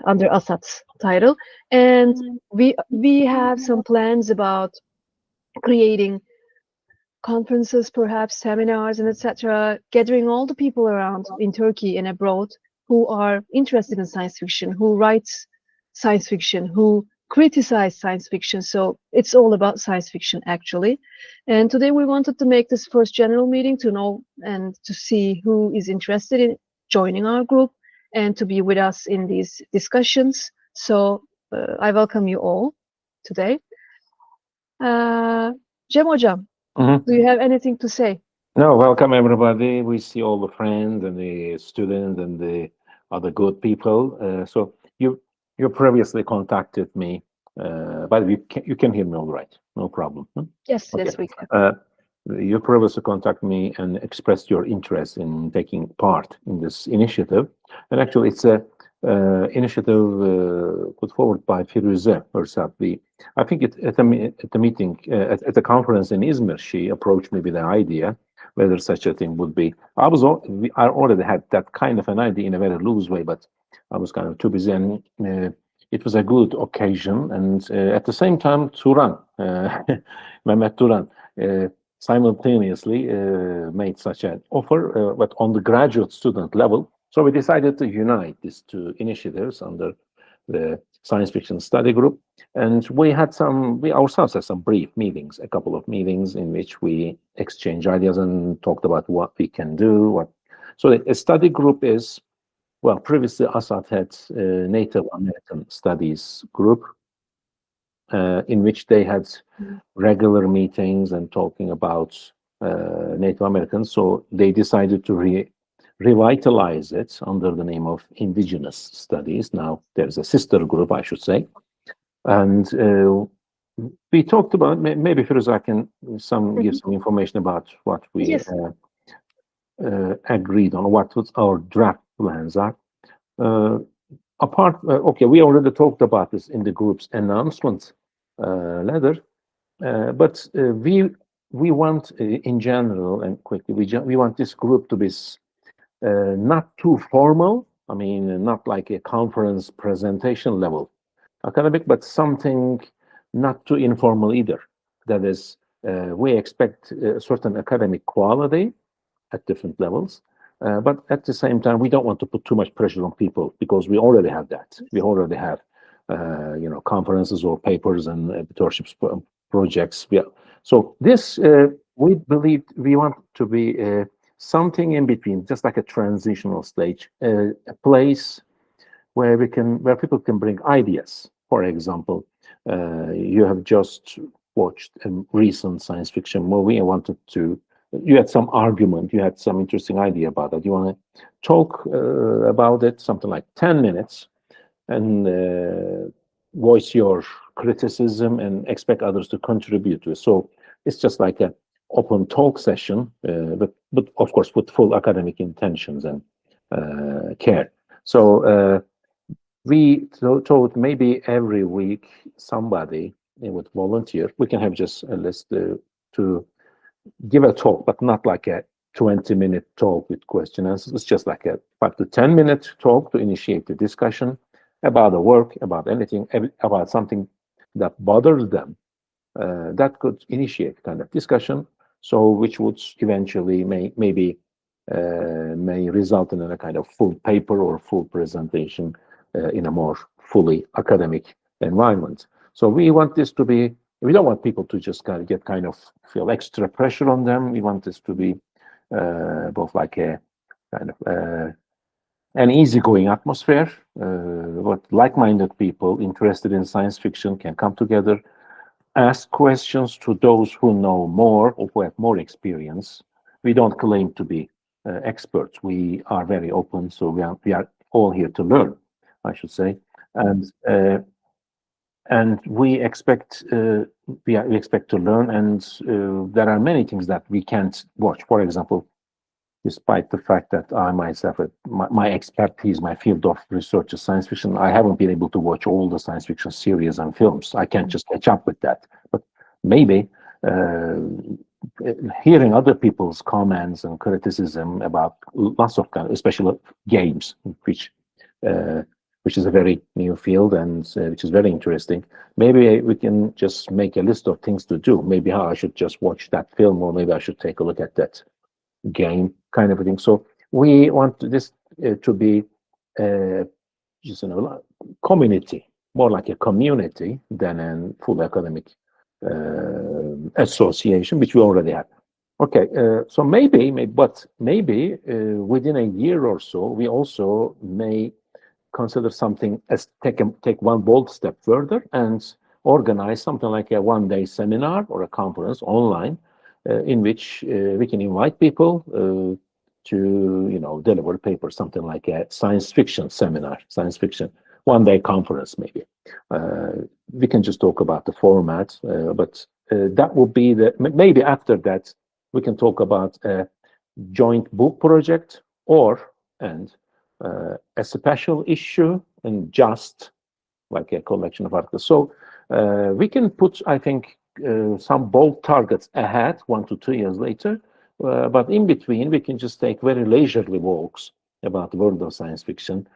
under ASAT's title, and we have some plans about creating conferences, perhaps seminars, and etc., gathering all the people around in Turkey and abroad who are interested in science fiction, who writes science fiction, who criticize science fiction. So it's all about science fiction, actually. And today we wanted to make this first general meeting to know and to see who is interested in joining our group and to be with us in these discussions. So I welcome you all today. Cem Hocam, do you have anything to say? No, welcome everybody. We see all the friends and the students and the other good people. So you previously contacted me, but you can hear me all right, no problem. Yes, okay. Yes, we can. You previously contacted me and expressed your interest in taking part in this initiative, and actually it's a initiative put forward by Firuze herself. I think at the meeting at the conference in Izmir, she approached me with the idea whether such a thing would be. I already had that kind of an idea in a very loose way, but I was kind of too busy, and it was a good occasion. And at the same time, Turan, Mehmet Turan, simultaneously made such an offer, but on the graduate student level. So we decided to unite these two initiatives under the science fiction study group. And we ourselves had some brief meetings, a couple of meetings in which we exchanged ideas and talked about what we can do. So a study group is, well, previously ASAT had a Native American Studies group, in which they had regular meetings and talking about Native Americans. So they decided to revitalize it under the name of Indigenous Studies. Now there's a sister group, I should say. And we talked about, maybe Firuze can give some information about what we agreed on, what our draft plans are. Okay, we already talked about this in the group's announcement letter, but we want, in general and quickly, we want this group to be not too formal. I mean, not like a conference presentation level academic, but something not too informal either. That is, we expect a certain academic quality at different levels, but at the same time, we don't want to put too much pressure on people because we already have that. We already have, conferences or papers and editorship projects. Yeah. So this, we believe, we want to be something in between, just like a transitional stage, a place where people can bring ideas. For example, you have just watched a recent science fiction movie and you had some argument, you had some interesting idea about it. You want to talk about it, something like 10 minutes, and voice your criticism and expect others to contribute to it. So it's just like an open talk session, but of course with full academic intentions and care. So we thought maybe every week somebody would volunteer. We can have just a list to give a talk, but not like a 20-minute talk with questions. It's just like a 5 to 10-minute talk to initiate the discussion about the work, about anything, about something that bothers them. That could initiate kind of discussion. So which would eventually may result in a kind of full paper or full presentation in a more fully academic environment. So we want this to be, we don't want people to just feel extra pressure on them. We want this to be both like a kind of an easygoing atmosphere, but like-minded people interested in science fiction can come together, ask questions to those who know more or who have more experience. We don't claim to be experts. We are very open, so we are all here to learn, I should say, and we expect we expect to learn, and there are many things that we can't watch. For example, despite the fact that I myself, my expertise, my field of research is science fiction, I haven't been able to watch all the science fiction series and films. I can't just catch up with that. But maybe hearing other people's comments and criticism about lots of especially games, which which is a very new field and which is very interesting. Maybe we can just make a list of things to do. Maybe how I should just watch that film, or maybe I should take a look at that game, kind of a thing. So we want this to be just community, more like a community than a full academic association, which we already have. Okay, so maybe, but maybe within a year or so, we also may consider something as take one bold step further and organize something like a one-day seminar or a conference online in which we can invite people to deliver a paper, something like a science fiction seminar, science fiction one-day conference maybe. We can just talk about the format, but that will be maybe after that we can talk about a joint book project and a special issue and just like a collection of articles. So we can put, I think, some bold targets ahead 1 to 2 years later, but in between we can just take very leisurely walks about the world of science fiction,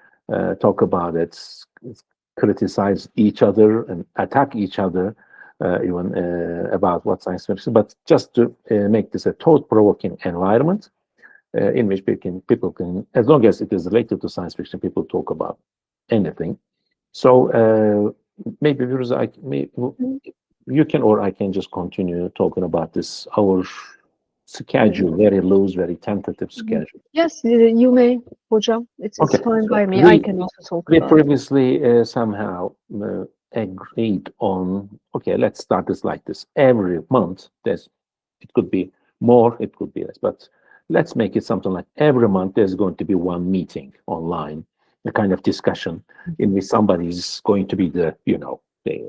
talk about it, criticize each other and attack each other even about what science fiction, but just to make this a thought-provoking environment in which people can, as long as it is related to science fiction, people talk about anything. So maybe you can, or I can just continue talking about this, our schedule, very loose, very tentative schedule. Yes, you may, Hocam. It's fine by me. I can also talk we about previously somehow agreed on, okay, let's start this like this. Every month, it could be more, it could be less, but let's make it something like every month there's going to be one meeting online, a kind of discussion in which somebody's going to be the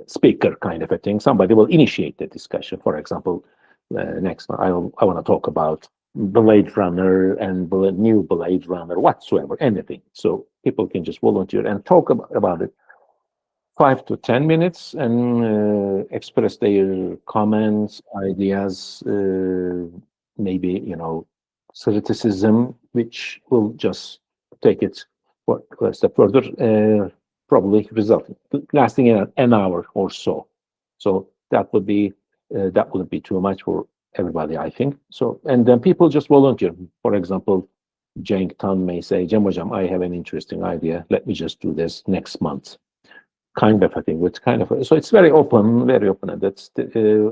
speaker, kind of a thing. Somebody will initiate the discussion. For example, next I want to talk about Blade Runner and new Blade Runner, whatsoever, anything. So people can just volunteer and talk about it 5 to 10 minutes and express their comments, ideas, maybe, criticism, which will just take it a step further, probably lasting an hour or so. So that wouldn't be too much for everybody, I think. So, and then people just volunteer. For example, Cenk Tan may say, Cem Hocam, I have an interesting idea. Let me just do this next month. Kind of a thing, so it's very open, and that's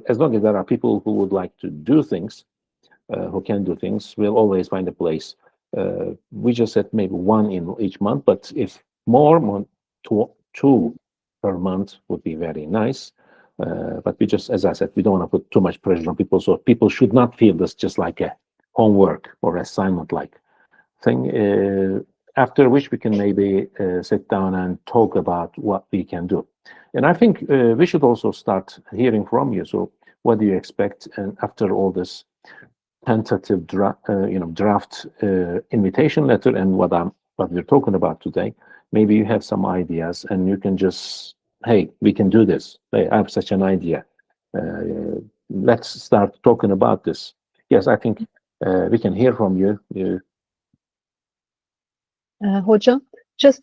as long as there are people who would like to do things, who can do things, we'll always find a place. We just said maybe one in each month, but if more, two per month would be very nice. But we just, as I said, we don't want to put too much pressure on people, so people should not feel this just like a homework or assignment-like thing. After which we can maybe sit down and talk about what we can do. And I think we should also start hearing from you. So what do you expect? And after all this tentative draft invitation letter and what we're talking about today, maybe you have some ideas and you can just, hey, we can do this. Hey, I have such an idea. Let's start talking about this. Yes, I think we can hear from you. Hocam, just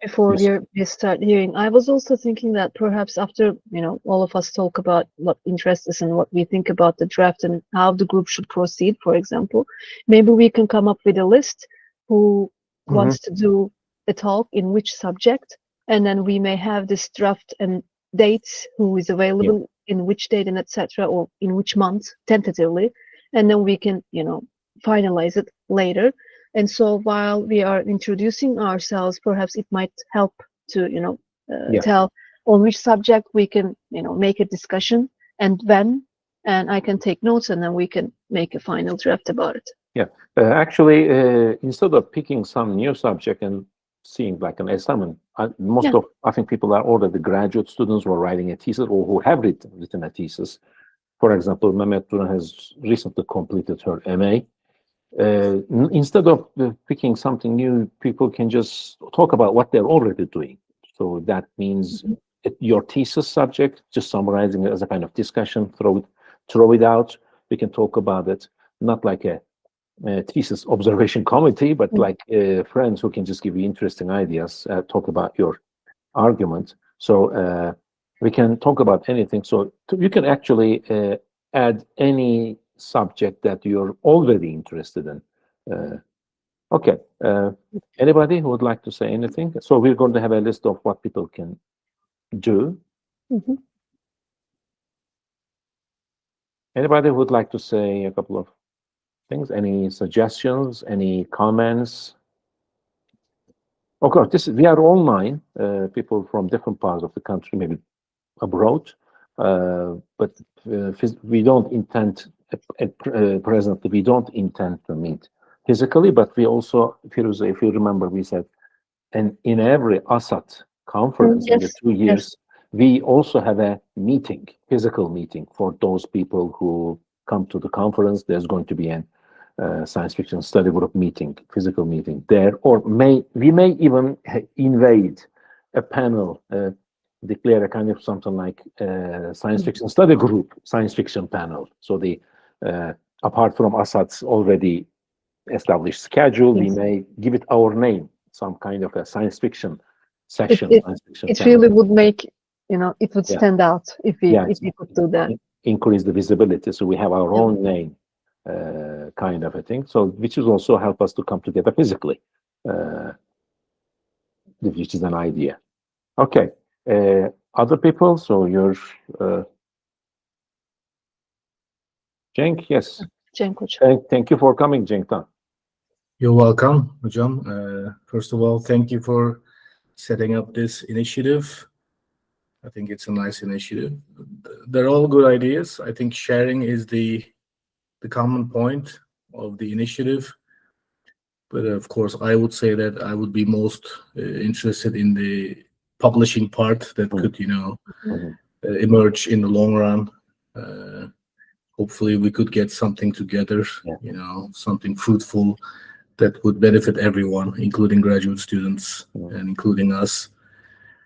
before we start hearing, I was also thinking that perhaps after all of us talk about what interests us and what we think about the draft and how the group should proceed, for example, maybe we can come up with a list who wants to do a talk in which subject, and then we may have this draft and dates, who is available in which date and etc., or in which month tentatively, and then we can finalize it later. And so while we are introducing ourselves, perhaps it might help to, tell on which subject we can, make a discussion and when, and I can take notes and then we can make a final draft about it. Yeah, actually, instead of picking some new subject and seeing like an assignment, I think people are already graduate students who are writing a thesis or who have written a thesis. For example, Mehmet Duran has recently completed her MA. Instead of picking something new, people can just talk about what they're already doing. So that means your thesis subject, just summarizing it as a kind of discussion, throw it out. We can talk about it, not like a thesis observation committee, but like friends who can just give you interesting ideas, talk about your argument. So we can talk about anything. So you can actually add any subject that you're already interested in. Okay. Anybody who would like to say anything? So we're going to have a list of what people can do. Mm-hmm. Anybody who would like to say a couple of things? Any suggestions? Any comments? Of course, we are online. People from different parts of the country, maybe abroad, but we don't intend presently. We don't intend to meet physically, but we also, Firuze, if you remember, we said, and in every ASAT conference in the 2 years, we also have a meeting, physical meeting for those people who come to the conference. There's going to be a science fiction study group meeting, physical meeting there, or we may even invade a panel, declare a kind of something like science fiction study group, science fiction panel. So the apart from ASAT's already established schedule, we may give it our name, some kind of a science fiction section. It really would make, it would stand out if we could do that. Increase the visibility, so we have our own name, kind of a thing. So which will also help us to come together physically, which is an idea. Okay. Other people, so you're Cenk, yes. Cenk, thank you for coming, Cenk. You're welcome, Hocam. First of all, thank you for setting up this initiative. I think it's a nice initiative. They're all good ideas. I think sharing is the common point of the initiative. But of course, I would say that I would be most interested in the publishing part that could, emerge in the long run. Hopefully, we could get something together, something fruitful that would benefit everyone, including graduate students and including us.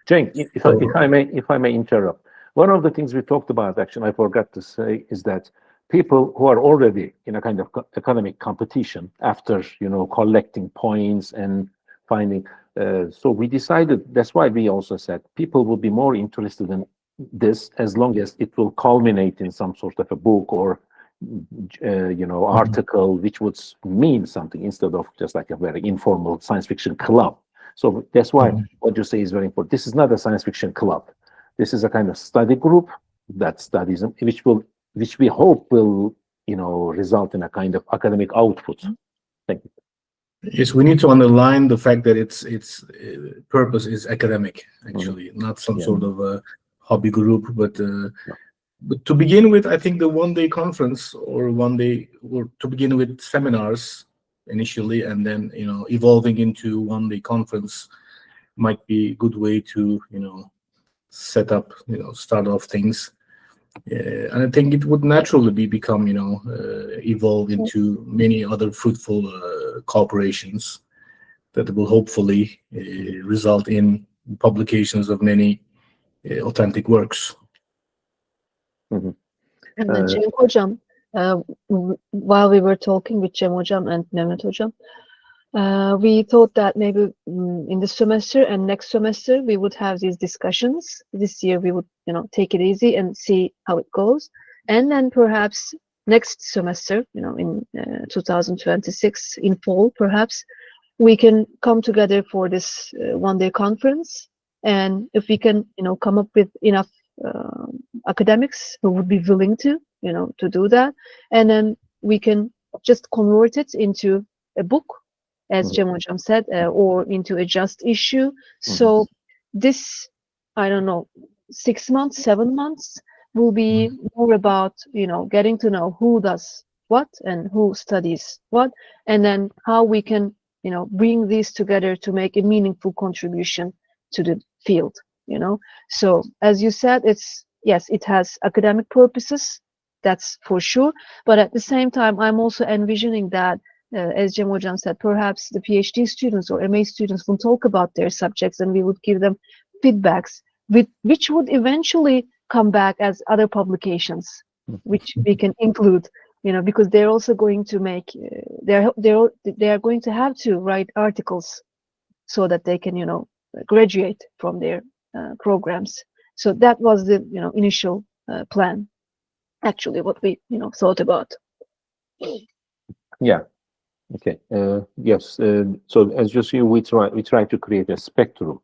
Cenk, if I may interrupt, one of the things we talked about, actually, I forgot to say, is that people who are already in a kind of academic competition after, collecting points and finding, so we decided, that's why we also said people will be more interested in this as long as it will culminate in some sort of a book or article, which would mean something instead of just like a very informal science fiction club. So that's why what you say is very important. This is not a science fiction club. This is a kind of study group that studies, which we hope will, result in a kind of academic output. Thank you. Yes, we need to underline the fact that its purpose is academic, actually, not some sort of a hobby group, but to begin with, I think the one-day conference or to begin with seminars initially, and then evolving into one-day conference might be a good way to set up, start off things. And I think it would naturally become evolve into many other fruitful cooperations that will hopefully result in publications of many authentic works. And then Cenk Hocam, while we were talking with Cem Hocam and Mehmet Hocam, we thought that maybe in the semester and next semester we would have these discussions. This year we would, take it easy and see how it goes, and then perhaps next semester, in 2026 in fall, perhaps we can come together for this one-day conference, and if we can, come up with enough academics who would be willing to, to do that, and then we can just convert it into a book, as Cem Hocam said, or into a just issue. So this, I don't know, 6 months, 7 months will be more about, getting to know who does what and who studies what, and then how we can, bring these together to make a meaningful contribution to the field, So as you said, yes, it has academic purposes, that's for sure. But at the same time, I'm also envisioning that, as Cem Hocam said, perhaps the PhD students or MA students will talk about their subjects, and we would give them feedbacks, which would eventually come back as other publications, which we can include because they're also going to make they are going to have to write articles so that they can graduate from their programs. So that was the initial plan, actually, what we thought about. Yeah. Okay. Yes. So as you see, we try to create a spectrum.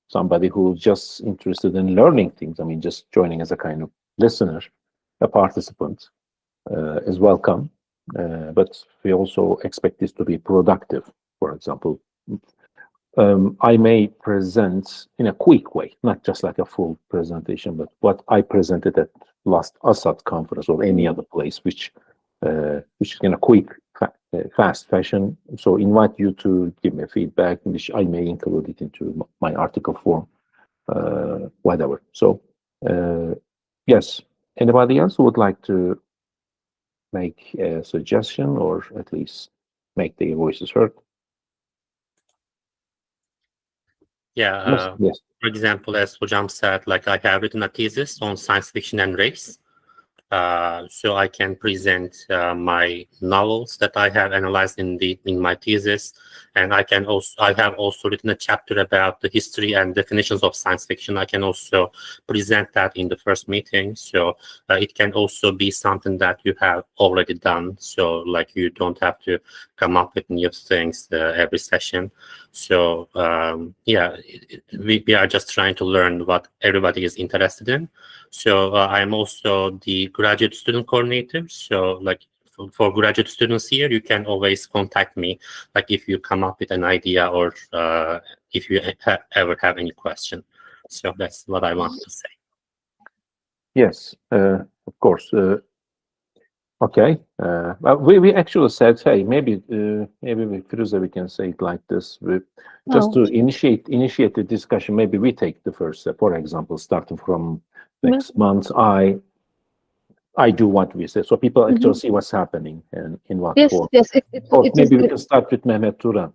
Somebody who's just interested in learning things. I mean, just joining as a kind of listener, a participant, is welcome. But we also expect this to be productive. For example, I may present in a quick way, not just like a full presentation, but what I presented at last ASAT conference or any other place, which is in a quick, fast fashion. So invite you to give me feedback, which I may include it into my article form, whatever. So yes, anybody else who would like to make a suggestion or at least make their voices heard? Yeah. Yes. For example, as Hocam said, like I have written a thesis on science fiction and race. So I can present my novels that I have analyzed in my thesis, and I have also written a chapter about the history and definitions of science fiction. I can also present that in the first meeting. So it can also be something that you have already done. So like you don't have to come up with new things every session. So yeah, we are just trying to learn what everybody is interested in. So I'm also the graduate student coordinator. So like for graduate students here, you can always contact me, like if you come up with an idea or if you ever have any question. So that's what I want to say. Yes, of course. Okay. Well, we actually said, hey, maybe with Firuze we can say it like this. Just to initiate the discussion, maybe we take the first step. For example, starting from next month, I do what we say, so people actually see what's happening and in what form. Yes. Or maybe we can start with Mehmet Turan.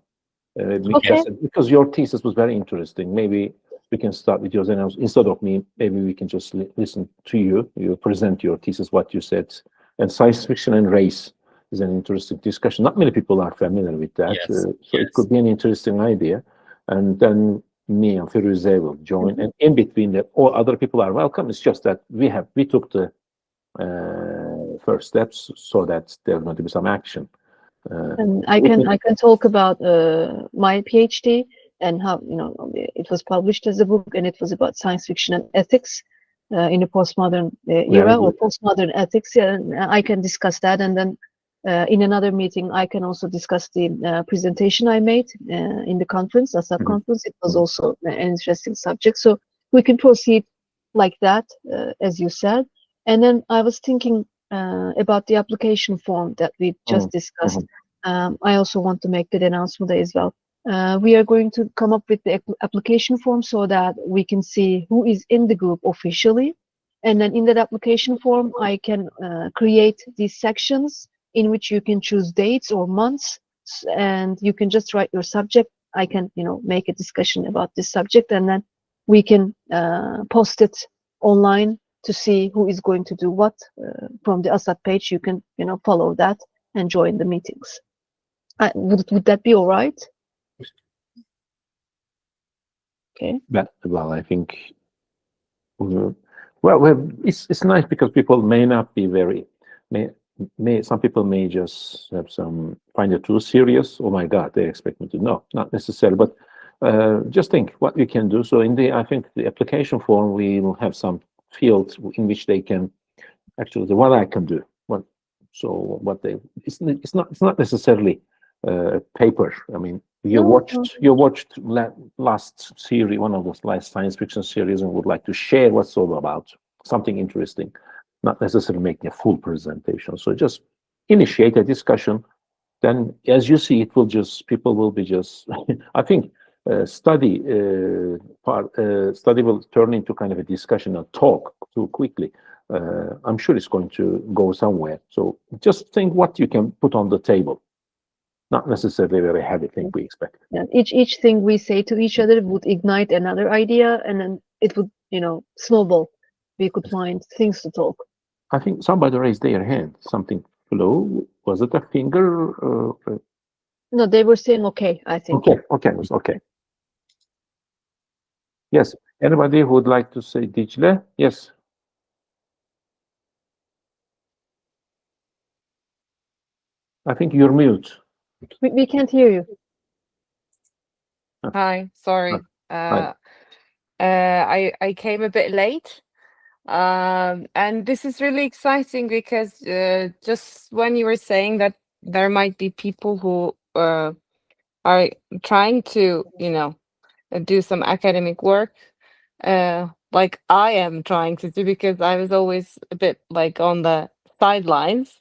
Because your thesis was very interesting. Maybe we can start with yours, and instead of me, maybe we can just listen to you. You present your thesis, what you said. And science fiction and race is an interesting discussion. Not many people are familiar with that. Yes, It could be an interesting idea. And then me and Firuze will join. And in between that, all other people are welcome. It's just that we took the first steps so that there's going to be some action. And I can talk about my PhD and how it was published as a book, and it was about science fiction and ethics in the postmodern era, or postmodern ethics. Yeah, and I can discuss that, and then in another meeting I can also discuss the presentation I made in the conference, ASAT conference. It was also an interesting subject, so we can proceed like that, as you said. And then I was thinking about the application form that we just discussed. I also want to make that announcement as well. We are going to come up with the application form so that we can see who is in the group officially. And then in that application form, I can create these sections in which you can choose dates or months, and you can just write your subject. I can, make a discussion about this subject, and then we can post it online to see who is going to do what. From the ASAT page, you can, follow that and join the meetings. Would that be all right? Okay. Well, I think, it's nice because people may not be some people may just have find it too serious. Oh my God, they expect me to. No, not necessarily, but just think what we can do. So I think the application form, we will have some fields in which they can actually what I can do. It's not necessarily paper. I mean, you watched last series, one of those last science fiction series, and would like to share what's all about, something interesting, not necessarily making a full presentation. So just initiate a discussion. Then, as you see, people will be just. I think study will turn into kind of a discussion, a talk too quickly. I'm sure it's going to go somewhere. So just think what you can put on the table. Not necessarily a very heavy thing we expect. Yeah, each thing we say to each other would ignite another idea, and then it would, snowball. We could find things to talk. I think somebody raised their hand. Something flew. Was it a finger? No, they were saying okay, I think. Okay, okay, it was okay. Yes. Anybody who would like to say Dicle? Yes. I think you're mute. We can't hear you. Hi, sorry. Hi. I came a bit late. And this is really exciting because just when you were saying that there might be people who are trying to, do some academic work, like I am trying to do, because I was always a bit like on the sidelines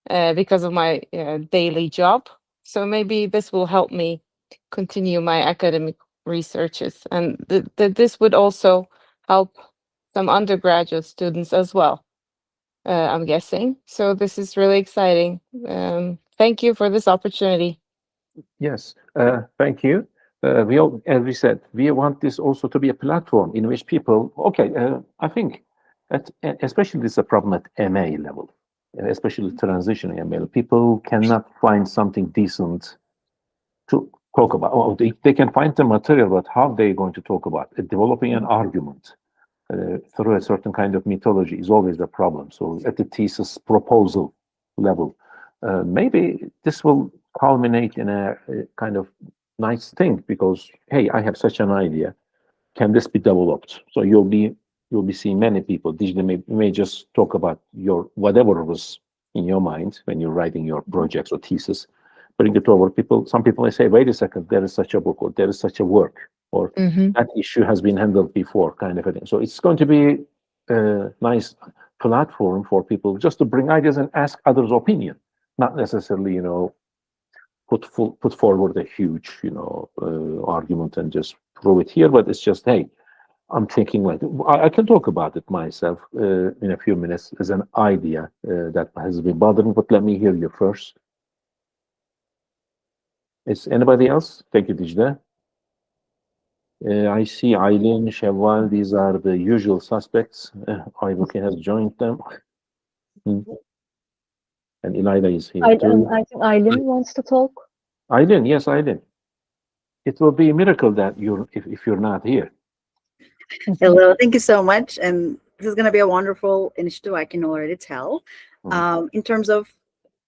because of my daily job. So maybe this will help me continue my academic researches, and this would also help some undergraduate students as well, I'm guessing. So this is really exciting. Thank you for this opportunity. Yes. Thank you. We all, as we said, we want this also to be a platform in which people. Okay. I think that especially this is a problem at MA level, especially transition MA. People cannot find something decent to talk about. Oh, they can find the material, but how they're going to talk about it? Developing an argument through a certain kind of mythology is always the problem. So at the thesis proposal level, maybe this will culminate in a kind of nice thing because, hey, I have such an idea. Can this be developed? So you'll be seeing many people. They may just talk about your whatever was in your mind when you're writing your projects or thesis, bring it over. Some people may say, wait a second, there is such a book or there is such a work or that issue has been handled before, kind of a thing. So it's going to be a nice platform for people just to bring ideas and ask others' opinion, not necessarily, put forward a huge, argument and just throw it here. But it's just, hey, I'm thinking like I can talk about it myself in a few minutes as an idea that has been bothering. But let me hear you first. Is anybody else? Thank you, Dicle. I see Eileen, Shawwal, these are the usual suspects. Aybuki has joined them. And Elida is here too. I think Eileen wants to talk. Eileen, yes, Eileen. It will be a miracle that if you're not here. Hello, thank you so much. And this is going to be a wonderful initiative, I can already tell. In terms of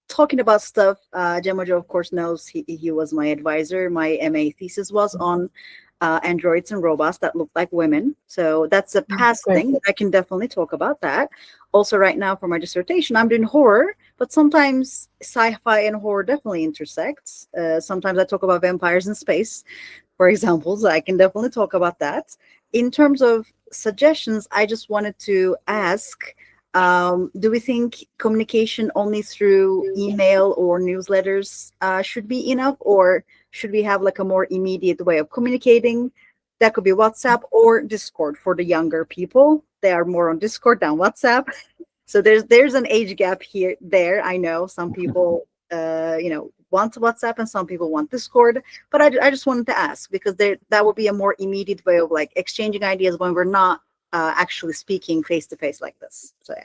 talking about stuff, Jemojo, of course, knows he was my advisor. My MA thesis was on androids and robots that look like women. So that's a past thing. I can definitely talk about that. Also, right now for my dissertation, I'm doing horror, but sometimes sci-fi and horror definitely intersects. Sometimes I talk about vampires in space, for example, so I can definitely talk about that. In terms of suggestions, I just wanted to ask, do we think communication only through email or newsletters should be enough, or should we have like a more immediate way of communicating? That could be WhatsApp or Discord for the younger people. They are more on Discord than WhatsApp. So there's an age gap there. I know some people, want WhatsApp and some people want Discord. But I just wanted to ask because that would be a more immediate way of like exchanging ideas when we're not actually speaking face to face like this. So yeah.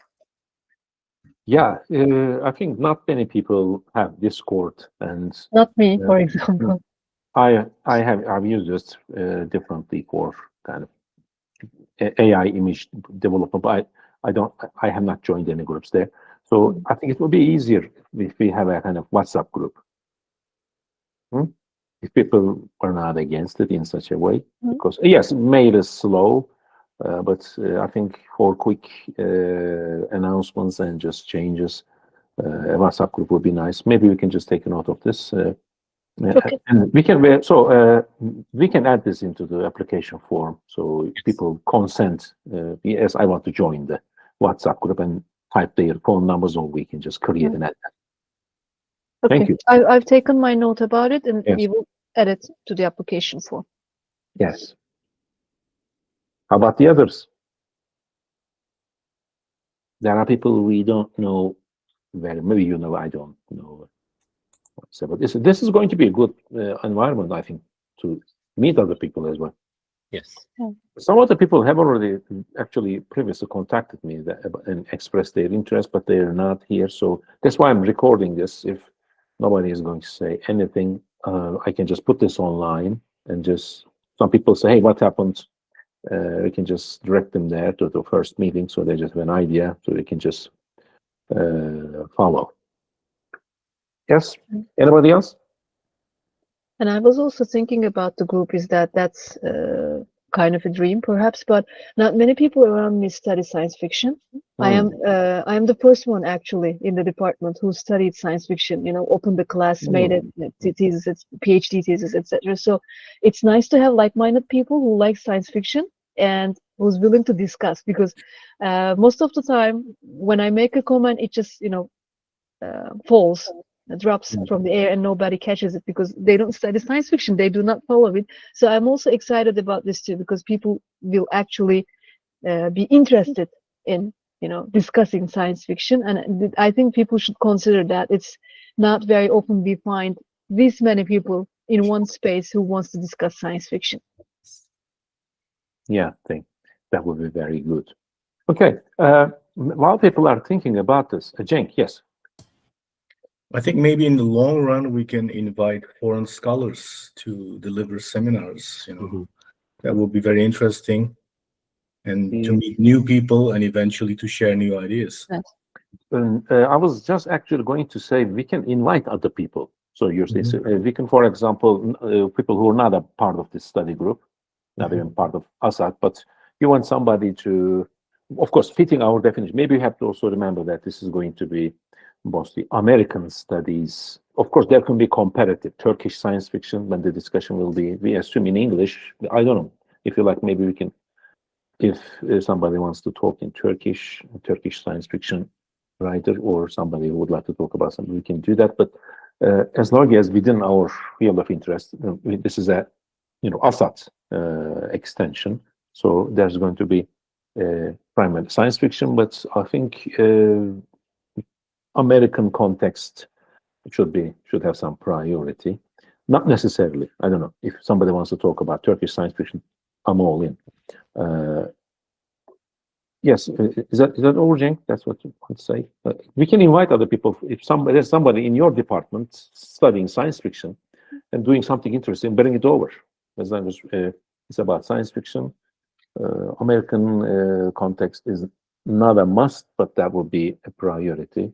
Yeah, I think not many people have Discord, and Not me, for example. I've used it differently for kind of AI image development, but I have not joined any groups there. So I think it will be easier if we have a kind of WhatsApp group. If people are not against it in such a way, because yes, mail is slow, but I think for quick announcements and just changes, a WhatsApp group would be nice. Maybe we can just take a note of this. Okay. And we can add this into the application form, so people consent. Yes, I want to join the WhatsApp group and type their phone numbers, or we can just create an ad. Okay. Thank you. I've taken my note about it, and Yes. we will add it to the application form. Yes. How about the others? There are people we don't know very. Maybe I don't know. So, but this is going to be a good environment, I think, to meet other people as well. Yes. Some of the people have already actually previously contacted me and expressed their interest, but they are not here. So that's why I'm recording this. If nobody is going to say anything, I can just put this online and just, some people say, hey, what happened? We can just direct them there to the first meeting, so they just have an idea, so they can just follow. Yes? Anybody else? And I was also thinking about the group is that's kind of a dream, perhaps, but not many people around me study science fiction. I am the first one actually in the department who studied science fiction. You know, opened the class, made it thesis, PhD thesis, etc. So it's nice to have like-minded people who like science fiction and who's willing to discuss, because most of the time when I make a comment, it just falls, drops from the air, and nobody catches it because they don't study science fiction. They do not follow it. So I'm also excited about this too, because people will actually be interested in discussing science fiction, and I think people should consider that it's not very often we find this many people in one space who wants to discuss science fiction. Yeah, I think that would be very good. Okay, while people are thinking about this, Cenk, yes. I think maybe in the long run we can invite foreign scholars to deliver seminars. That would be very interesting, and to meet new people and eventually to share new ideas. I was just actually going to say we can invite other people. So you're saying we can, for example, people who are not a part of this study group, not even part of ASAT, but you want somebody to, of course, fitting our definition. Maybe you have to also remember that this is going to be mostly American studies. Of course, there can be comparative Turkish science fiction when the discussion will be, we assume, in English. I don't know. If you like, maybe we can, if somebody wants to talk in Turkish science fiction writer, or somebody who would like to talk about something, we can do that. But as long as within our field of interest, this is a ASAT extension. So there's going to be primarily science fiction, but I think American context should have some priority. Not necessarily. I don't know. If somebody wants to talk about Turkish science fiction, I'm all in. Yes, is that all, Cenk? That's what you want to say? We can invite other people. If there's somebody in your department studying science fiction and doing something interesting, bring it over. As long as it's about science fiction, American context is not a must, but that would be a priority.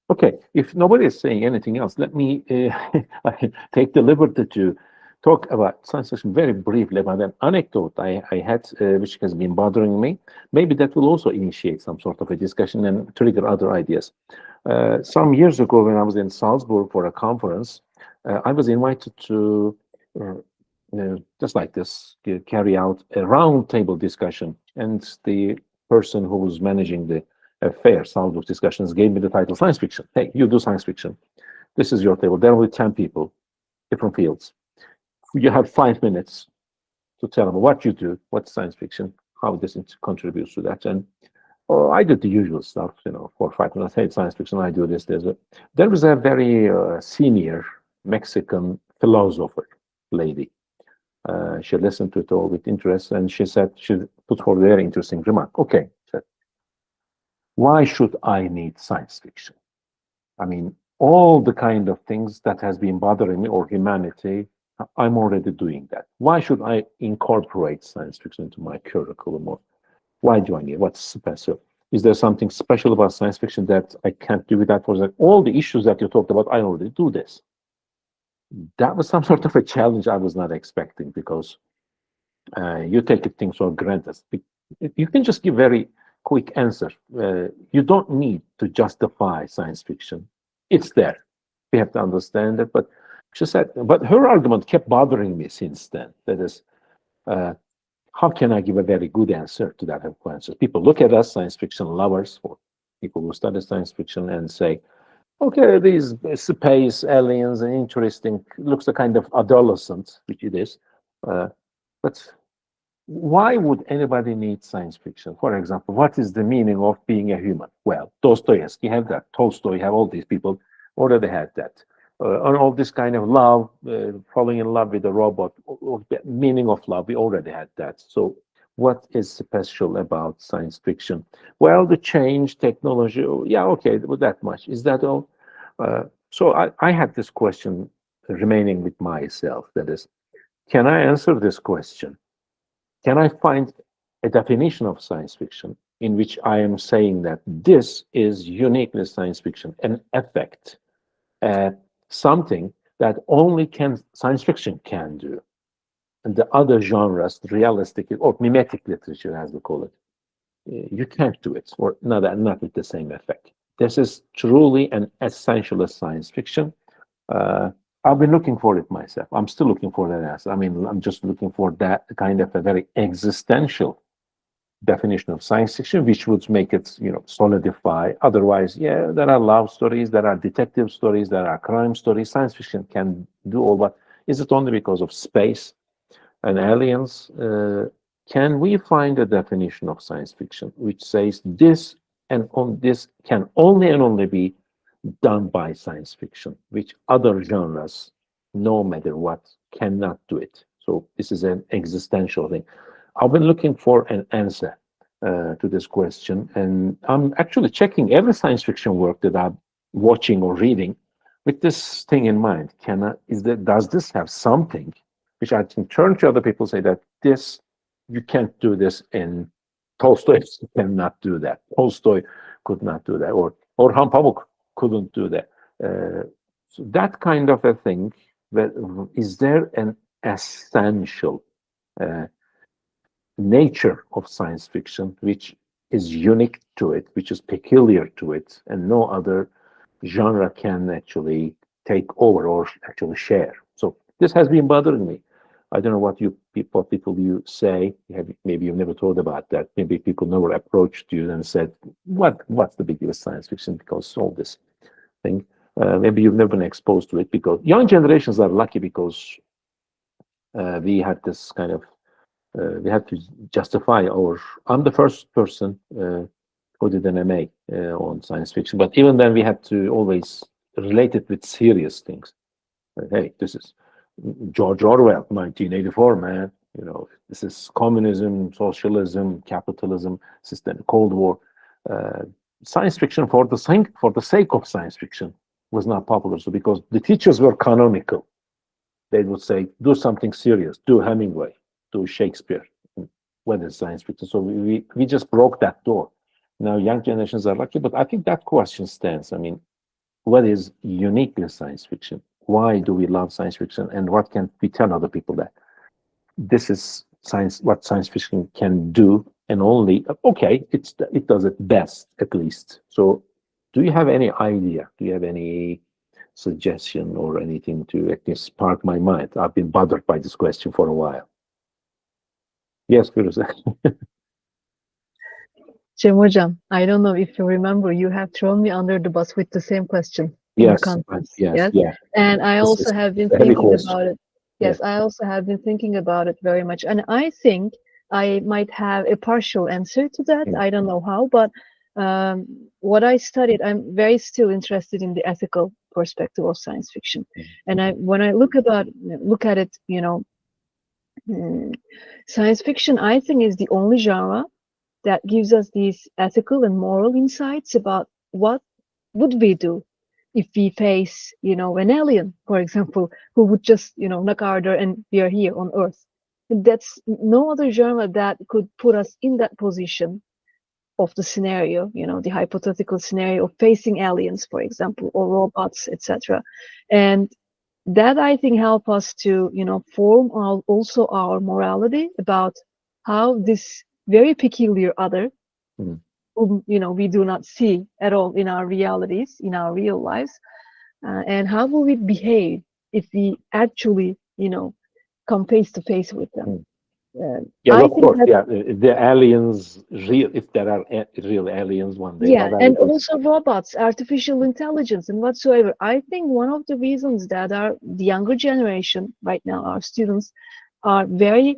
Okay, if nobody is saying anything else, let me take the liberty to talk about science fiction very briefly, about an anecdote I had, which has been bothering me. Maybe that will also initiate some sort of a discussion and trigger other ideas. Some years ago, when I was in Salzburg for a conference, I was invited to, just like this, carry out a roundtable discussion. And the person who was managing the affair, Salzburg discussions, gave me the title science fiction. Hey, you do science fiction. This is your table. There will be 10 people, different fields. You have 5 minutes to tell them what you do, what's science fiction, how this contributes to that. And I did the usual stuff, 4 or 5 minutes. Hey, science fiction, I do this. There was a very senior Mexican philosopher lady. She listened to it all with interest, and she said, she put forward a very interesting remark. Okay, said, why should I need science fiction? I mean, all the kind of things that has been bothering me or humanity, I'm already doing that. Why should I incorporate science fiction into my curriculum? Or why do I need? What's special? Is there something special about science fiction that I can't do without? For example, all the issues that you talked about, I already do this. That was some sort of a challenge I was not expecting, because you take things for granted. You can just give very quick answer. You don't need to justify science fiction. It's there. We have to understand it. But she said, but her argument kept bothering me since then. That is, how can I give a very good answer to that answer? People look at us, science fiction lovers, or people who study science fiction, and say, okay, these space aliens and interesting, looks a kind of adolescent, which it is. But why would anybody need science fiction? For example, what is the meaning of being a human? Well, Dostoevsky had that. Tolstoy have all these people already had that. on all this kind of love, falling in love with a robot, or the meaning of love. We already had that. So what is special about science fiction? Well, the change, technology, yeah, okay, with that much. Is that all? So I had this question remaining with myself. That is, can I answer this question? Can I find a definition of science fiction in which I am saying that this is uniquely science fiction, an effect, something that only science fiction can do, and the other genres, realistic or mimetic literature, as we call it, you can't do it, or not with the same effect. This is truly an essentialist science fiction. I've been looking for it myself. I'm still looking for that answer. I mean, I'm just looking for that kind of a very existential definition of science fiction, which would make it, solidify. Otherwise, yeah, there are love stories, there are detective stories, there are crime stories. Science fiction can do all, but is it only because of space and aliens? Can we find a definition of science fiction which says this and on this can only and only be done by science fiction, which other genres, no matter what, cannot do it? So this is an existential thing. I've been looking for an answer to this question, and I'm actually checking every science fiction work that I'm watching or reading with this thing in mind. Does this have something which I can turn to other people and say that this, you can't do this in Tolstoy cannot do that. Tolstoy could not do that, or Orhan Pamuk couldn't do that. So that kind of a thing. Is there an essential nature of science fiction which is unique to it, which is peculiar to it, and no other genre can actually take over or actually share? So this has been bothering me. I don't know what people you say. Maybe you've never thought about that. Maybe people never approached you and said, "What's the biggest science fiction?" Because all this thing. Maybe you've never been exposed to it, because young generations are lucky because we had this kind of we had to justify our. I'm the first person who did an MA on science fiction, but even then we had to always relate it with serious things. Hey, this is George Orwell, 1984, man. This is communism, socialism, capitalism, system, Cold War. Science fiction for the sake of science fiction was not popular. So because the teachers were canonical, they would say, do something serious, do Hemingway, do Shakespeare, when it's science fiction. So we just broke that door. Now young generations are lucky, but I think that question stands. I mean, what is uniquely science fiction? Why do we love science fiction? And what can we tell other people that this is science, what science fiction can do, and only, okay, it does it best, at least. So do you have any idea? Do you have any suggestion or anything to at least spark my mind? I've been bothered by this question for a while. Yes, Firuze. Cem Hocam, I don't know if you remember, you have thrown me under the bus with the same question in the conference. Yes. And I also have been thinking about it. Yes, I also have been thinking about it very much. And I think I might have a partial answer to that. I don't know how, but what I studied, I'm very still interested in the ethical perspective of science fiction. And when I look at it, science fiction, I think, is the only genre that gives us these ethical and moral insights about what would we do if we face, an alien, for example, who would just, knock our door and we are here on Earth. That's no other genre that could put us in that position of the scenario, the hypothetical scenario of facing aliens, for example, or robots, etc. And that, I think, help us to, form also our morality about how this very peculiar other, whom, we do not see at all in our realities, in our real lives, and how will we behave if we actually, come face to face with them. Of course, the aliens, if there are real aliens one day. Yeah, and also robots, artificial intelligence, and whatsoever. I think one of the reasons that the younger generation right now, our students, are very,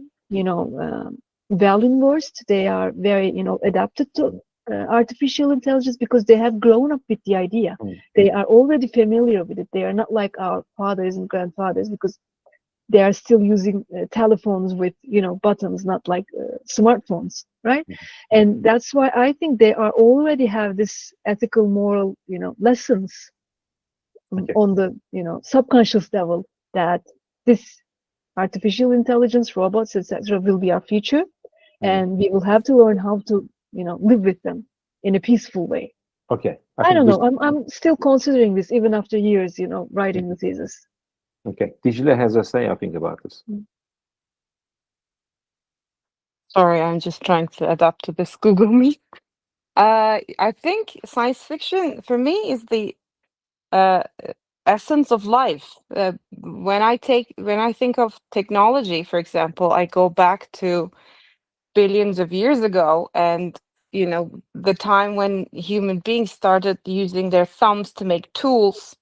well immersed. They are very, adapted to artificial intelligence because they have grown up with the idea. They are already familiar with it. They are not like our fathers and grandfathers because they are still using telephones with buttons, not like smartphones, right? And that's why I think they are already have this ethical, moral, lessons on the subconscious level that this artificial intelligence, robots, etc., will be our future, and we will have to learn how to live with them in a peaceful way. Okay. I don't know. I'm still considering this even after years, writing the thesis. Okay. Dicle has a say, I think, about this. Sorry, I'm just trying to adapt to this Google Meet. I think science fiction for me is the essence of life. When I think of technology, for example, I go back to billions of years ago, and the time when human beings started using their thumbs to make tools.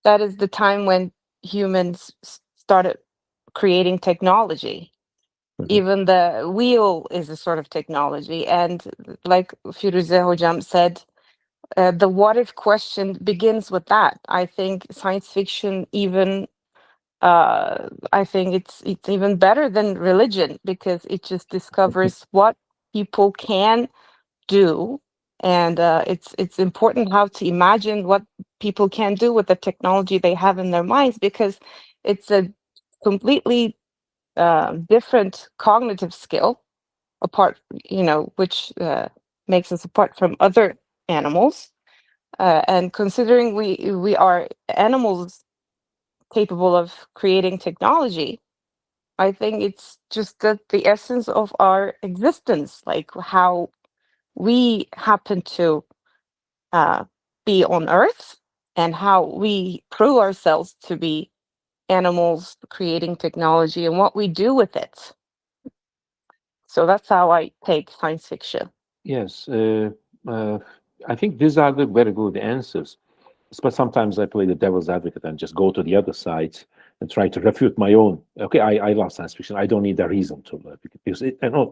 That is the time when humans started creating technology. Even the wheel is a sort of technology, and like Firuze Hocam said, the what if question begins with that. I think science fiction even I think it's even better than religion because it just discovers what people can do, and it's important how to imagine what people can do with the technology they have in their minds, because it's a completely different cognitive skill apart, which makes us apart from other animals. And considering we are animals capable of creating technology, I think it's just the essence of our existence, like how we happen to be on Earth and how we prove ourselves to be animals creating technology and what we do with it. So that's how I take science fiction. Yes. I think these are the very good answers. But sometimes I play the devil's advocate and just go to the other side and try to refute my own. Okay, I love science fiction. I don't need a reason to love it. Because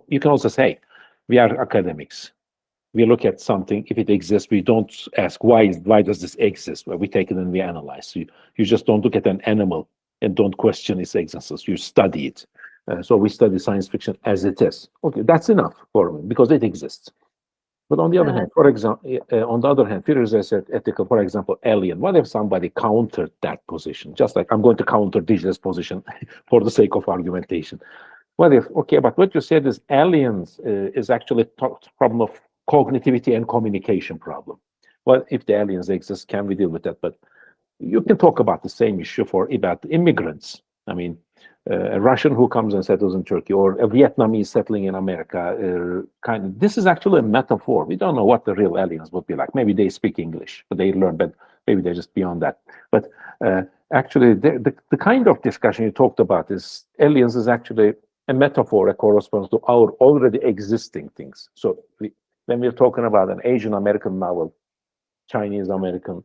you can also say, we are academics. We look at something. If it exists, we don't ask why does this exist? Well, we take it and we analyze. So you just don't look at an animal and don't question its existence. You study it. So we study science fiction as it is. Okay, that's enough for me because it exists. But on the other hand, for example, Firuze said ethical, for example, alien. What if somebody countered that position? Just like I'm going to counter Dicle's position for the sake of argumentation. What if, okay, but what you said is aliens is actually a problem of cognitivity and communication problem. Well, if the aliens exist, can we deal with that? But you can talk about the same issue about immigrants. I mean, a Russian who comes and settles in Turkey, or a Vietnamese settling in America, this is actually a metaphor. We don't know what the real aliens would be like. Maybe they speak English, but they learn, but maybe they're just beyond that. But actually, the kind of discussion you talked about is aliens is actually a metaphor that corresponds to our already existing things. So when we're talking about an Asian American novel, Chinese American,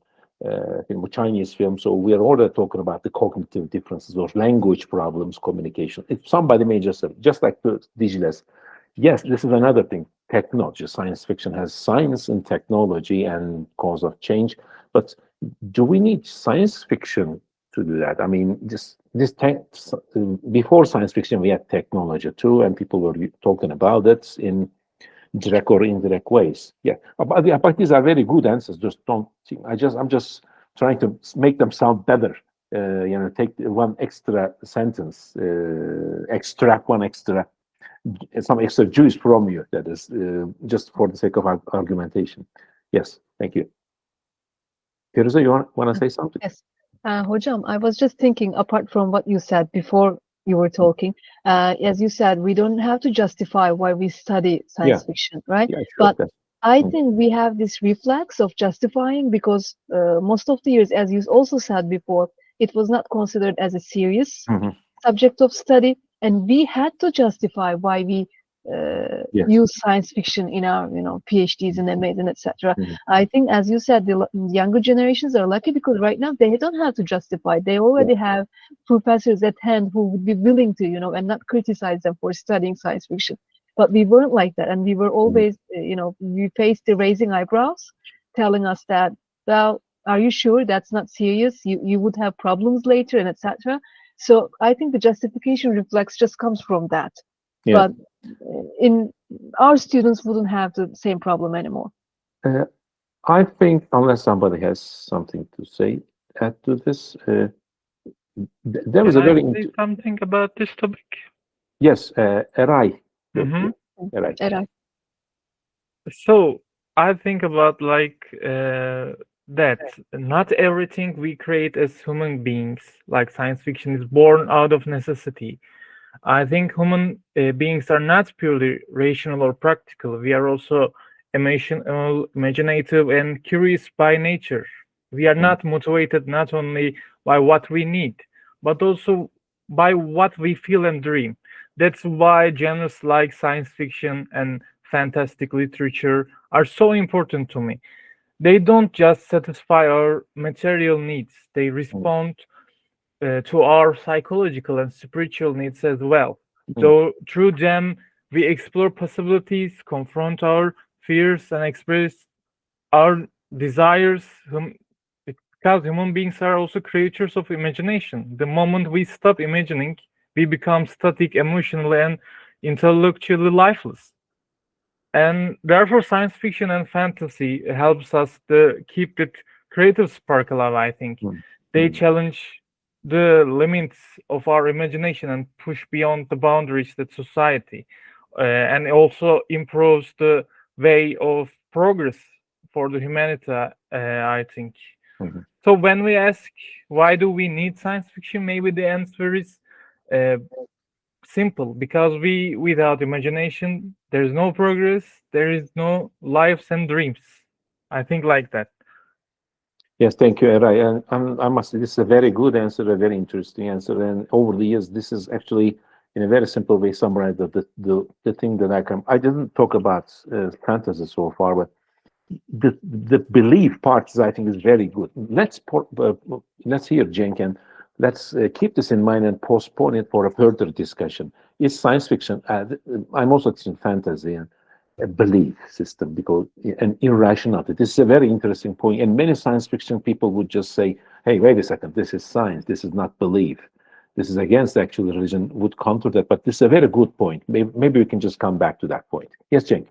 Chinese film. So we are already talking about the cognitive differences or language problems, communication. If somebody may just like the Dicle's, yes, this is another thing. Technology, science fiction has science and technology and cause of change. But do we need science fiction to do that? I mean, before science fiction, we had technology too, and people were talking about it in direct or indirect ways. Yeah, but these are very good answers. Just don't think. I'm just trying to make them sound better. Take one extra sentence, extract some extra juice from you. That is just for the sake of argumentation. Yes, thank you. Firuze, you want to say something? Yes, Hocam, I was just thinking. Apart from what you said before you were talking, as you said, we don't have to justify why we study science fiction, right? Yeah, sure. But I think we have this reflex of justifying because most of the years, as you also said before, it was not considered as a serious subject of study, and we had to justify why we use science fiction in our PhDs and MAs and etc. I think, as you said, the younger generations are lucky because right now they don't have to justify. They already have professors at hand who would be willing to and not criticize them for studying science fiction. But we weren't like that, and we were always, we faced the raising eyebrows, telling us that, well, are you sure that's not serious? You would have problems later, and etc. So I think the justification reflex just comes from that. Yeah. But in our students wouldn't have the same problem anymore. I think, unless somebody has something to say, add to this, there was Can a very I say something about this topic? yes, Eray. Mhm. Eray. Eray. So I think about like that not everything we create as human beings, like science fiction, is born out of necessity. I think human beings are not purely rational or practical. We are also emotional, imaginative, and curious by nature. We are not motivated not only by what we need, but also by what we feel and dream. That's why genres like science fiction and fantastic literature are so important to me. They don't just satisfy our material needs, they respond to our psychological and spiritual needs as well. So through them, we explore possibilities, confront our fears, and express our desires. Because human beings are also creatures of imagination. The moment we stop imagining, we become static, emotionally, and intellectually lifeless. And therefore, science fiction and fantasy helps us to keep that creative spark alive, I think. They challenge the limits of our imagination and push beyond the boundaries that society, and also improves the way of progress for the humanity, I think. So when we ask why do we need science fiction, maybe the answer is simple, because without imagination there is no progress, there is no lives and dreams. I think like that. Yes, thank you, Eray. And I must say, this is a very good answer, a very interesting answer. And over the years, this is actually, in a very simple way, summarized the thing that I didn't talk about fantasy so far, but the belief part is, I think, is very good. Let's hear Cenk, and let's keep this in mind and postpone it for a further discussion. Is science fiction? I'm also teaching fantasy and a belief system, because an irrationality. This is a very interesting point, and many science fiction people would just say, "Hey, wait a second. This is science. This is not belief. This is against actual religion." Would counter that, but this is a very good point. Maybe we can just come back to that point. Yes, Cenk.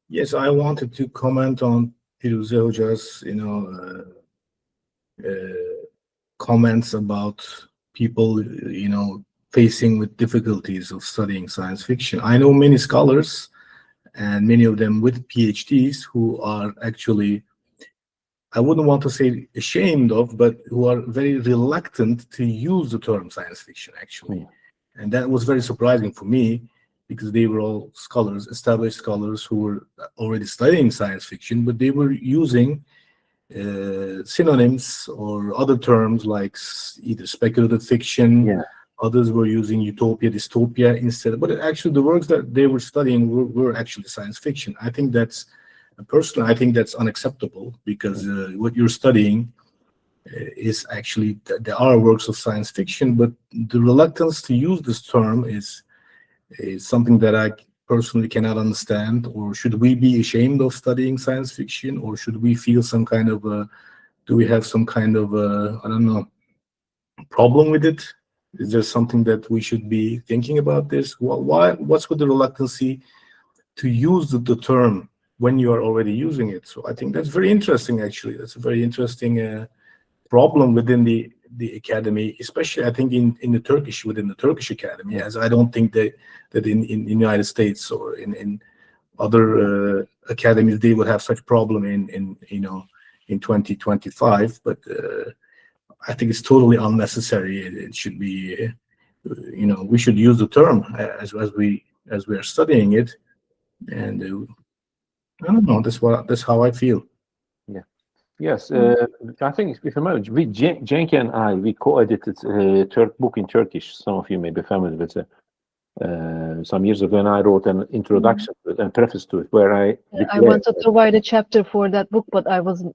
Yes, I wanted to comment on Firuze Hoca's, comments about people, facing with difficulties of studying science fiction. I know many scholars, and many of them with PhDs, who are actually, I wouldn't want to say ashamed of, but who are very reluctant to use the term science fiction, actually. And that was very surprising for me, because they were all scholars, established scholars who were already studying science fiction, but they were using synonyms or other terms like either speculative fiction, others were using utopia, dystopia instead. But actually, the works that they were studying were actually science fiction. I think that's, personally, I think that's unacceptable, because what you're studying is actually, there are works of science fiction, but the reluctance to use this term is something that I personally cannot understand. Or should we be ashamed of studying science fiction, or should we feel some kind of do we have some kind of I don't know, problem with it? Is there something that we should be thinking about this? What's with the reluctancy to use the term when you are already using it? So I think that's very interesting, actually. That's a very interesting problem within the academy, especially I think within the Turkish academy, as I don't think that in the United States or in other academies they would have such problem in 2025. But I think it's totally unnecessary. It should be, we should use the term as we are studying it, and I don't know. That's how I feel. Yeah. Yes, I think if you remember, Cenk and I, we co-edited a book in Turkish. Some of you may be familiar with it. some years ago, and I wrote an introduction to it and preface to it where I I declare wanted to write a chapter for that book, but I wasn't,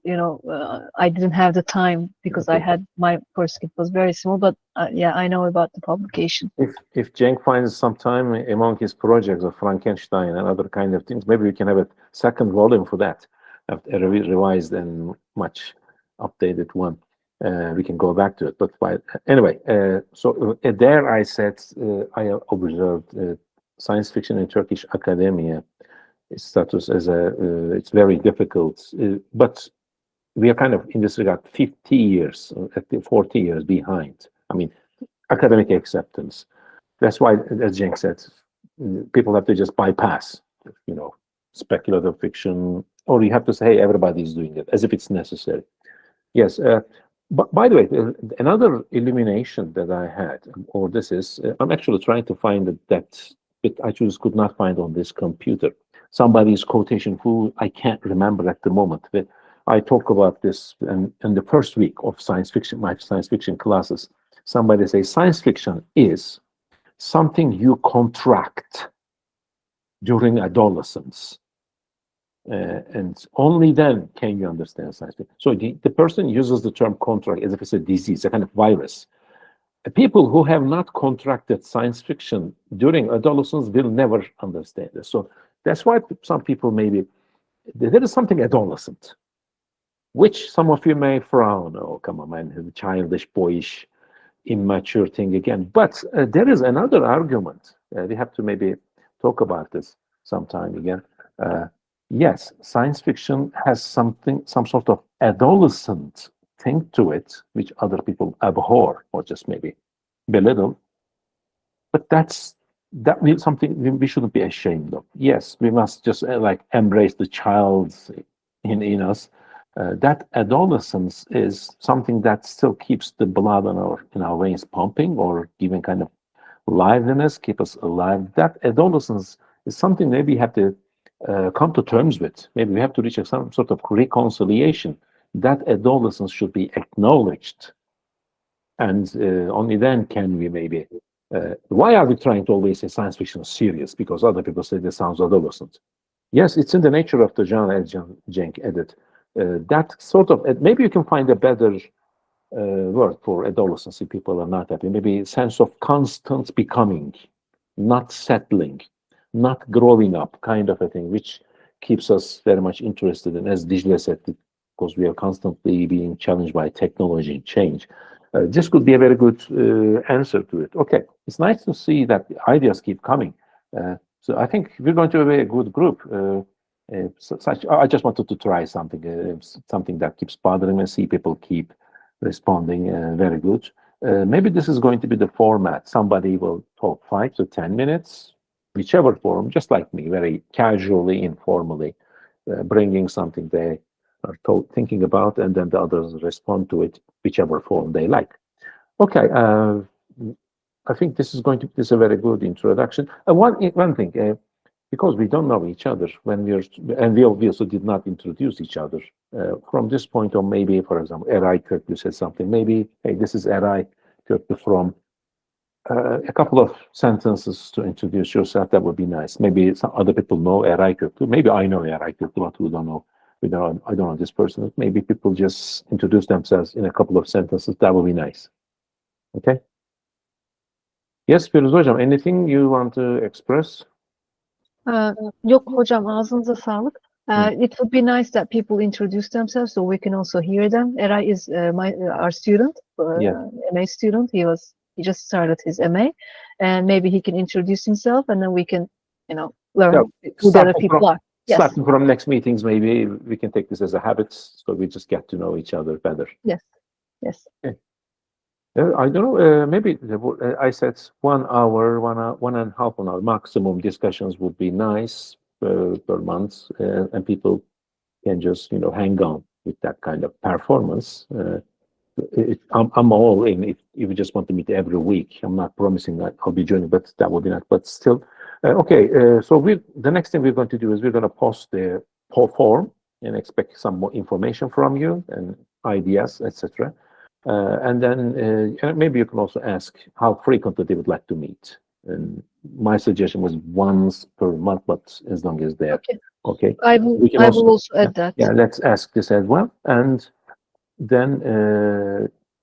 I didn't have the time because I Okay. had my first kid was very small. But yeah, I know about the publication. if Cenk finds some time among his projects of Frankenstein and other kind of things, maybe we can have a second volume for that, a revised and much updated one. We can go back to it. But anyway, so there I said I observed science fiction in Turkish academia status as it's very difficult, but we are kind of in this regard 50 years, 40 years behind. I mean, academic acceptance. That's why, as Cenk said, people have to just bypass, speculative fiction, or you have to say, hey, everybody's doing it, as if it's necessary. Yes. But by the way, another illumination that I had, or this is, I'm actually trying to find that bit I just could not find on this computer. Somebody's quotation who I can't remember at the moment. But I talk about this in the first week of science fiction, my science fiction classes. Somebody says science fiction is something you contract during adolescence. And only then can you understand science fiction. So the person uses the term contract as if it's a disease, a kind of virus. People who have not contracted science fiction during adolescence will never understand this. So that's why some people maybe, there is something adolescent, which some of you may frown, oh, come on, man, childish, boyish, immature thing again. But there is another argument. We have to maybe talk about this sometime again. Yes, science fiction has some sort of adolescent thing to it, which other people abhor or just maybe belittle. But that's something we shouldn't be ashamed of. Yes, we must just like embrace the child in us. That adolescence is something that still keeps the blood in our veins pumping, or giving kind of liveliness, keep us alive. That adolescence is something maybe we have to come to terms with. Maybe we have to reach some sort of reconciliation. That adolescence should be acknowledged, and only then can we maybe. Why are we trying to always say science fiction is serious? Because other people say this sounds adolescent. Yes, it's in the nature of the genre, as Cenk added. That sort of, maybe you can find a better word for adolescence if people are not happy. Maybe a sense of constant becoming, not settling, not growing up, kind of a thing, which keeps us very much interested in, as Dicle said, because we are constantly being challenged by technology and change. This could be a very good answer to it. Okay, it's nice to see that ideas keep coming. So I think we're going to have a good group. I just wanted to try something, something that keeps bothering me. See people keep responding. Very good. Maybe this is going to be the format. Somebody will talk 5 to 10 minutes, whichever form, just like me, very casually, informally, bringing something they are thinking about, and then the others respond to it, whichever form they like. Okay, I think this is a very good introduction. One thing, because we don't know each other and we obviously did not introduce each other. From this point on, maybe, for example, Eray Köklü said something. Maybe, hey, this is Eray Köklü from. A couple of sentences to introduce yourself. That would be nice. Maybe some other people know Eray Köklü. Maybe I know Eray Köklü, but we don't know. I don't know this person. Maybe people just introduce themselves in a couple of sentences. That would be nice. Okay. Yes, Firuz Hocam, anything you want to express? Yok hocam, ağzınıza sağlık. It would be nice that people introduce themselves so we can also hear them. Eray is our student, MA student. He just started his MA, and maybe he can introduce himself, and then we can, learn who the other people are. Yes. Starting from next meetings, maybe we can take this as a habit, so we just get to know each other better. Yes. Yes. Okay. I don't know. Maybe I said 1 hour, 1.5 hour maximum discussions would be nice per month, and people can just hang on with that kind of performance. I'm all in if you just want to meet every week. I'm not promising that I'll be joining, but that would be nice. But still, okay. So the next thing we're going to do is we're going to post the form and expect some more information from you and ideas, etc. And then maybe you can also ask how frequently they would like to meet, and my suggestion was once per month, but as long as they're okay. I will also add that. Yeah, let's ask this as well. And then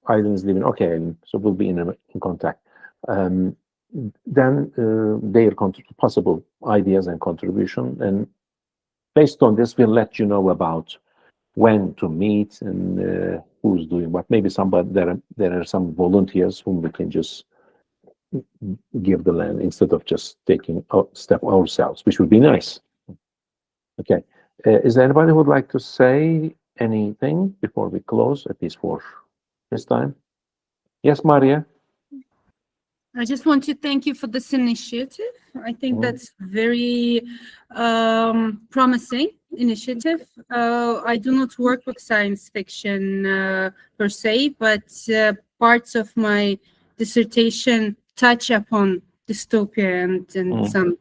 Aylin is leaving. Okay, Aylin, so we'll be in contact. Then their possible ideas and contribution, and based on this, we'll let you know about when to meet and who's doing what. Maybe somebody there are some volunteers whom we can just give the land instead of just taking a step ourselves, which would be nice. Okay, is there anybody who would like to say anything before we close, at least for this time? Yes, Maria. I just want to thank you for this initiative. I think that's very promising initiative. I do not work with science fiction per se, but parts of my dissertation touch upon dystopia and some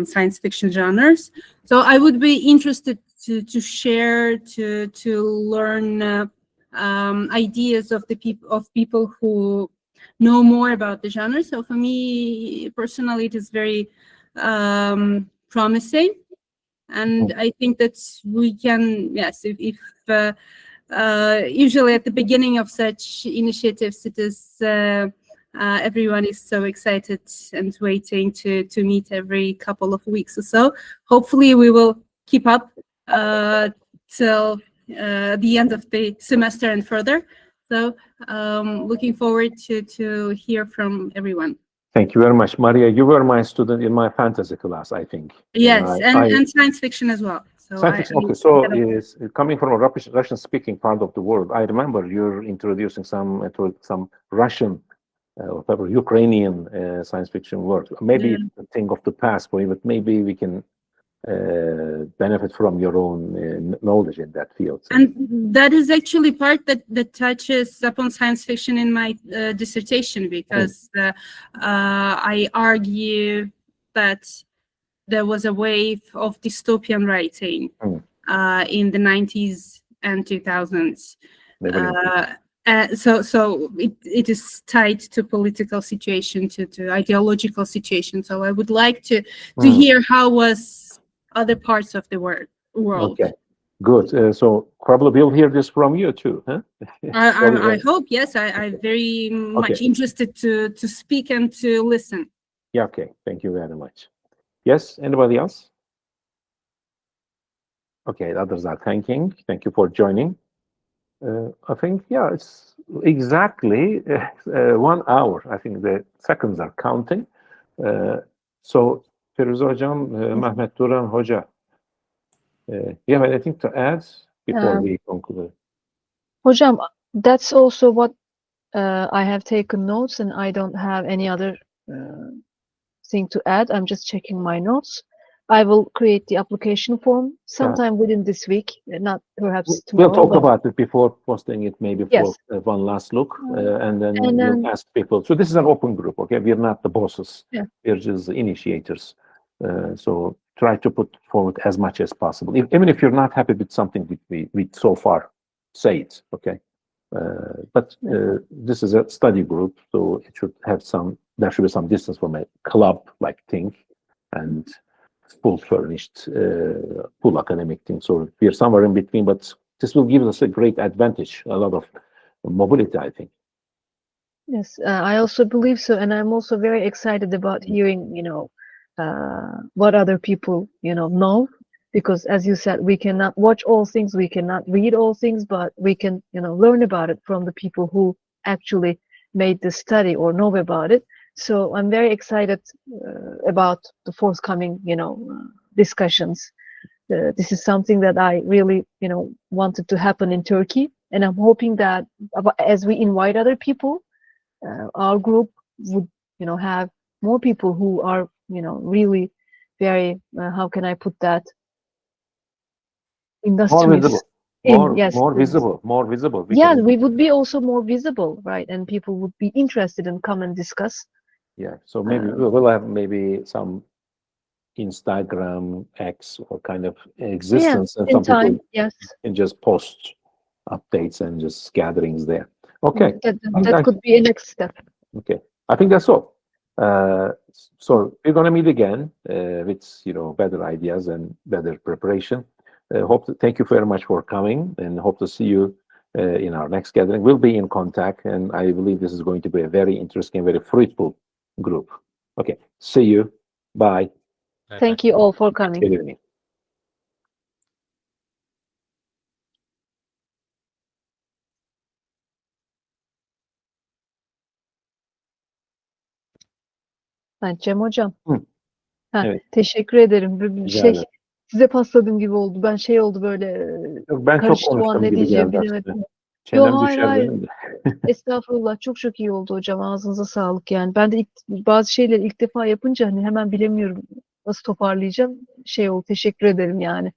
science fiction genres. So I would be interested to share, to learn ideas of people who know more about the genre. So for me personally, it is very promising, and I think that we can, yes, if usually at the beginning of such initiatives, it is everyone is so excited and waiting to meet every couple of weeks or so. Hopefully we will keep up till the end of the semester and further. So looking forward to hear from everyone. Thank you very much, Maria. You were my student in my fantasy class, I think. Yes, and science fiction as well. So science fiction, okay, so it's coming from a Russian-speaking part of the world. I remember you're introducing some Russian, whatever, Ukrainian science fiction work. Maybe a thing of the past for you, but maybe we can benefit from your own knowledge in that field. And that is actually part that touches upon science fiction in my dissertation, because I argue that there was a wave of dystopian writing in the 90s and 2000s. So it is tied to political situation, to ideological situation. So I would like to hear how was other parts of the world. Okay, good. So probably we'll hear this from you too, huh? I hope, yes. I'm very much interested to speak and to listen. Yeah, okay. Thank you very much. Yes, anybody else? Okay, others are thanking. Thank you for joining. I think, yeah, it's exactly 1 hour. I think the seconds are counting. So, Firuze Hocam, Mehmet Duran Hoca, you have anything to add before we conclude? Hocam, that's also what I have taken notes, and I don't have any other thing to add. I'm just checking my notes. I will create the application form sometime within this week, not perhaps tomorrow. We'll talk about it before posting it, maybe for one last look, and then we'll ask people. So this is an open group, okay? We're not the bosses. We're just the initiators. So try to put forward as much as possible. Even if you're not happy with something we so far, say it, okay? But this is a study group, so it should have there should be some distance from a club-like thing and full furnished, full academic thing. So we're somewhere in between, but this will give us a great advantage, a lot of mobility, I think. Yes, I also believe so, and I'm also very excited about hearing, what other people, know, because as you said, we cannot watch all things, we cannot read all things, but we can, learn about it from the people who actually made the study or know about it. So I'm very excited about the forthcoming, discussions. This is something that I really, wanted to happen in Turkey, and I'm hoping that as we invite other people, our group would, have more people who are, really very, how can I put that? Industrious. More visible. Yeah, we would be also more visible, right? And people would be interested and come and discuss. Yeah, so maybe we'll have some Instagram X or kind of existence, and some people can just post updates and just gatherings there. Okay, that could be a next step. Okay, I think that's all. So we're going to meet again with better ideas and better preparation. Thank you very much for coming, and hope to see you in our next gathering. We'll be in contact, and I believe this is going to be a very interesting, very fruitful group. Okay, see you. Bye. Thank you all for coming. Good evening. Cem hocam. Hı. Ha, Evet. teşekkür ederim. Rica ederim. Size pasladığım gibi oldu. Ben oldu böyle Yok, ben çok karıştı o an konuştum ne gibi diyeceğimi geldi bilemedim. aslında. Yo, Çenem hayır düşer hayır. benim de. Estağfurullah. Çok iyi oldu hocam. Ağzınıza sağlık yani. Ben de bazı şeyleri ilk defa yapınca hani hemen bilemiyorum nasıl toparlayacağım. Oldu. Teşekkür ederim yani.